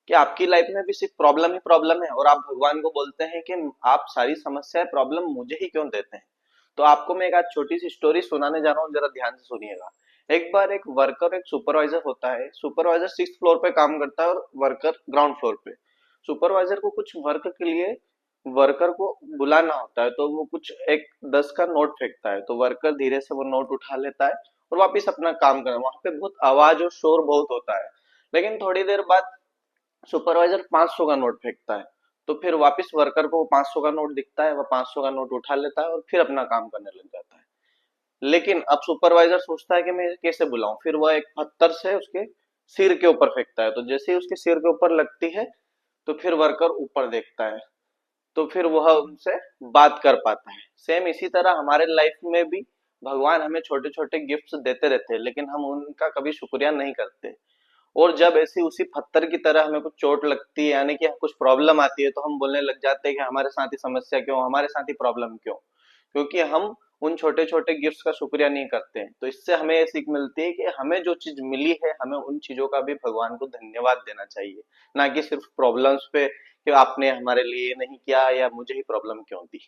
कि आपकी लाइफ में भी सिर्फ प्रॉब्लम ही प्रॉब्लम है और आप भगवान को बोलते हैं कि आप सारी समस्याएं प्रॉब्लम मुझे ही क्यों देते हैं। तो आपको मैं एक आज छोटी सी स्टोरी सुनाने जा रहा हूँ, जरा ध्यान से सुनिएगा। एक बार एक वर्कर, एक सुपरवाइजर होता है। सुपरवाइजर 6th फ्लोर पे काम करता है और वर्कर ग्राउंड फ्लोर पे। सुपरवाइजर को कुछ वर्क के लिए वर्कर को बुलाना होता है, तो वो कुछ एक 10 का नोट फेंकता है, तो वर्कर धीरे से वो नोट उठा लेता है और वापिस अपना काम कर। वहां पे बहुत आवाज और शोर बहुत होता है। लेकिन थोड़ी देर बाद सुपरवाइजर 500 का नोट फेंकता है, तो फिर वापस वर्कर को वो 500 का नोट दिखता है, वह 500 का नोट उठा लेता है और फिर अपना काम करने लग जाता है। लेकिन अब सुपरवाइजर सोचता है कि मैं कैसे बुलाऊं, फिर वह एक पत्थर से उसके सिर के ऊपर फेंकता है, तो जैसे ही उसके सिर के ऊपर लगती है तो फिर वर्कर ऊपर देखता है, तो फिर वह उनसे बात कर पाता है। सेम इसी तरह हमारे लाइफ में भी भगवान हमें छोटे छोटे गिफ्ट्स देते रहते हैं, लेकिन हम उनका कभी शुक्रिया नहीं करते। और जब ऐसी उसी पत्थर की तरह हमें कुछ चोट लगती है, यानी कि कुछ प्रॉब्लम आती है, तो हम बोलने लग जाते हैं कि हमारे साथ ही समस्या क्यों, हमारे साथ ही प्रॉब्लम क्यों, क्योंकि हम उन छोटे छोटे गिफ्ट्स का शुक्रिया नहीं करते हैं। तो इससे हमें ये सीख मिलती है कि हमें जो चीज मिली है, हमें उन चीजों का भी भगवान को धन्यवाद देना चाहिए, ना कि सिर्फ प्रॉब्लम्स पे कि आपने हमारे लिए ये नहीं किया या मुझे ही प्रॉब्लम क्यों दी।